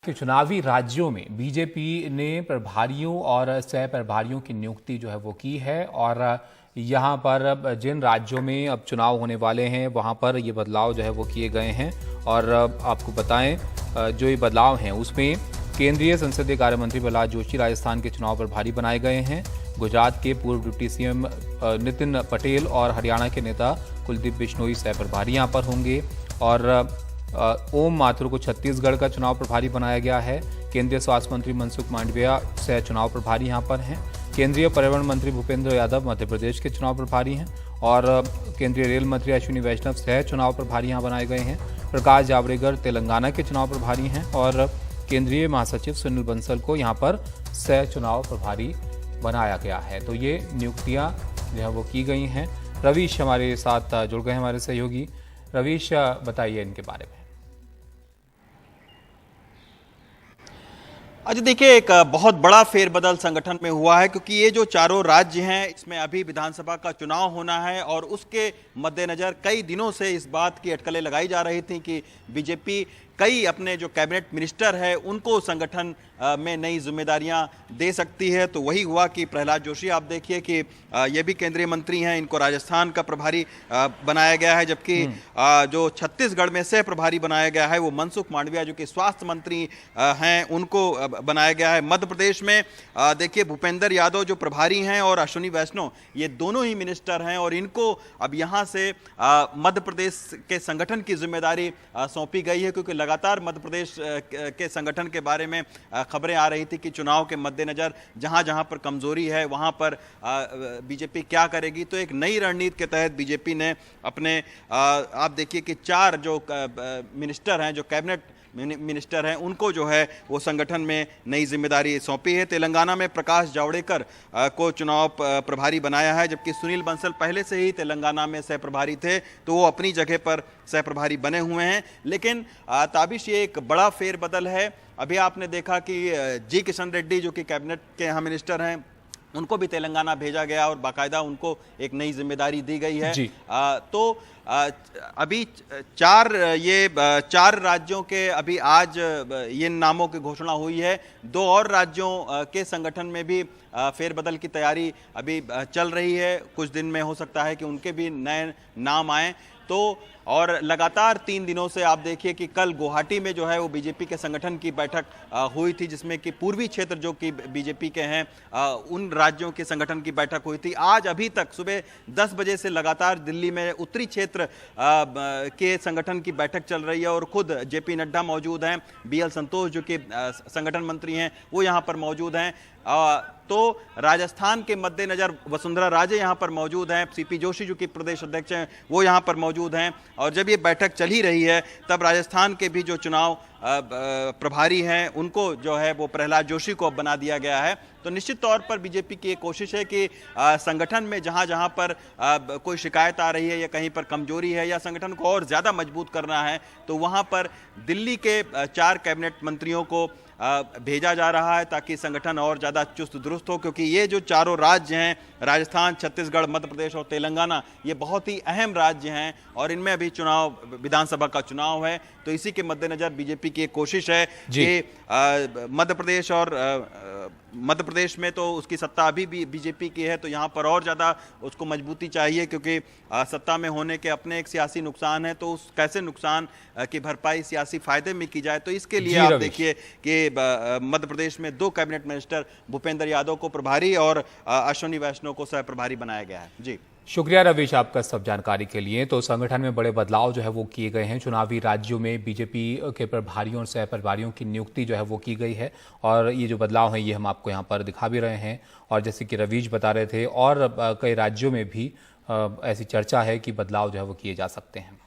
कि चुनावी राज्यों में बीजेपी ने प्रभारियों और सह प्रभारियों की नियुक्ति जो है वो की है और यहाँ पर जिन राज्यों में अब चुनाव होने वाले हैं वहाँ पर ये बदलाव जो है वो किए गए हैं। और आपको बताएं जो ये बदलाव हैं उसमें केंद्रीय संसदीय कार्य मंत्री प्रहलाद जोशी राजस्थान के चुनाव प्रभारी बनाए गए हैं। गुजरात के पूर्व डिप्टी सीएम नितिन पटेल और हरियाणा के नेता कुलदीप बिश्नोई सह प्रभारी यहाँ पर होंगे। और ओम माथुर को छत्तीसगढ़ का चुनाव प्रभारी बनाया गया है। केंद्रीय स्वास्थ्य मंत्री मनसुख मांडविया सह चुनाव प्रभारी यहां पर हैं। केंद्रीय पर्यावरण मंत्री भूपेंद्र यादव मध्य प्रदेश के चुनाव प्रभारी हैं और केंद्रीय रेल मंत्री अश्विनी वैष्णव सह चुनाव प्रभारी यहां बनाए गए हैं। प्रकाश जावड़ेकर तेलंगाना के चुनाव प्रभारी हैं और केंद्रीय महासचिव सुनील बंसल को यहाँ पर सह चुनाव प्रभारी बनाया गया है। तो ये नियुक्तियाँ जो है वो की गई हैं। रवीश हमारे साथ जुड़ गए, हमारे सहयोगी। रवीश, बताइए इनके बारे में। अच्छा, देखिए, एक बहुत बड़ा फेरबदल संगठन में हुआ है क्योंकि ये जो चारों राज्य हैं इसमें अभी विधानसभा का चुनाव होना है और उसके मद्देनजर कई दिनों से इस बात की अटकलें लगाई जा रही थी कि बीजेपी कई अपने जो कैबिनेट मिनिस्टर है उनको संगठन में नई जिम्मेदारियां दे सकती है। तो वही हुआ कि प्रहलाद जोशी, आप देखिए कि ये भी केंद्रीय मंत्री हैं, इनको राजस्थान का प्रभारी बनाया गया है, जबकि जो छत्तीसगढ़ में सह प्रभारी बनाया गया है वो मनसुख मांडविया जो कि स्वास्थ्य मंत्री हैं उनको बनाया गया है। मध्य प्रदेश में देखिए भूपेंद्र यादव जो प्रभारी हैं और अश्विनी वैष्णव ये दोनों ही मिनिस्टर हैं और इनको अब यहाँ से मध्य प्रदेश के संगठन की जिम्मेदारी सौंपी गई है क्योंकि लगातार मध्य प्रदेश के संगठन के बारे में खबरें आ रही थी कि चुनाव के मद्देनजर जहां जहां पर कमजोरी है वहां पर बीजेपी क्या करेगी। तो एक नई रणनीति के तहत बीजेपी ने अपने आप देखिए कि 4 जो मिनिस्टर हैं, जो कैबिनेट मिनिस्टर हैं, उनको जो है वो संगठन में नई जिम्मेदारी सौंपी है। तेलंगाना में प्रकाश जावड़ेकर को चुनाव प्रभारी बनाया है, जबकि सुनील बंसल पहले से ही तेलंगाना में सह प्रभारी थे तो वो अपनी जगह पर सह प्रभारी बने हुए हैं। लेकिन ताबिश ये एक बड़ा फेरबदल है। अभी आपने देखा कि जी किशन रेड्डी जो कि कैबिनेट के यहाँ मिनिस्टर हैं उनको भी तेलंगाना भेजा गया और बाकायदा उनको एक नई जिम्मेदारी दी गई है। तो अभी 4 राज्यों के अभी आज ये नामों की घोषणा हुई है। 2 और राज्यों के संगठन में भी फेरबदल की तैयारी अभी चल रही है। कुछ दिन में हो सकता है कि उनके भी नए नाम आए। तो और लगातार 3 दिनों से आप देखिए कि कल गुवाहाटी में जो है वो बीजेपी के संगठन की बैठक हुई थी जिसमें कि पूर्वी क्षेत्र जो कि बीजेपी के हैं उन राज्यों के संगठन की बैठक हुई थी। आज अभी तक सुबह 10 बजे से लगातार दिल्ली में उत्तरी क्षेत्र के संगठन की बैठक चल रही है और खुद जेपी नड्डा मौजूद हैं, BL संतोष जो कि संगठन मंत्री हैं वो यहाँ पर मौजूद हैं। तो राजस्थान के मद्देनजर वसुंधरा राजे यहाँ पर मौजूद हैं, CP जोशी जो कि प्रदेश अध्यक्ष हैं वो यहाँ पर मौजूद हैं। और जब ये बैठक चल ही रही है तब राजस्थान के भी जो चुनाव प्रभारी हैं उनको जो है वो प्रहलाद जोशी को अब बना दिया गया है। तो निश्चित तौर पर बीजेपी की एक कोशिश है कि संगठन में जहाँ जहाँ पर कोई शिकायत आ रही है या कहीं पर कमजोरी है या संगठन को और ज़्यादा मजबूत करना है तो वहाँ पर दिल्ली के 4 कैबिनेट मंत्रियों को भेजा जा रहा है ताकि संगठन और ज़्यादा चुस्त दुरुस्त हो। क्योंकि ये जो चारों राज्य हैं, राजस्थान, छत्तीसगढ़, मध्य प्रदेश और तेलंगाना, ये बहुत ही अहम राज्य हैं और इनमें अभी चुनाव, विधानसभा का चुनाव है। तो इसी के मद्देनजर बीजेपी की एक कोशिश है कि मध्य प्रदेश में तो उसकी सत्ता अभी भी बीजेपी की है तो यहाँ पर और ज़्यादा उसको मजबूती चाहिए क्योंकि सत्ता में होने के अपने एक सियासी नुकसान है। तो उस कैसे नुकसान की भरपाई सियासी फायदे में की जाए, तो इसके लिए आप देखिए कि मध्य प्रदेश में 2 कैबिनेट मिनिस्टर भूपेंद्र यादव को प्रभारी और अश्विनी वैष्णव को सह प्रभारी बनाया गया है। जी, शुक्रिया रवीश आपका सब जानकारी के लिए। तो संगठन में बड़े बदलाव जो है वो किए गए हैं। चुनावी राज्यों में बीजेपी के प्रभारियों और सह प्रभारियों की नियुक्ति जो है वो की गई है और ये जो बदलाव हैं ये हम आपको यहाँ पर दिखा भी रहे हैं। और जैसे कि रवीश बता रहे थे और कई राज्यों में भी ऐसी चर्चा है कि बदलाव जो है वो किए जा सकते हैं।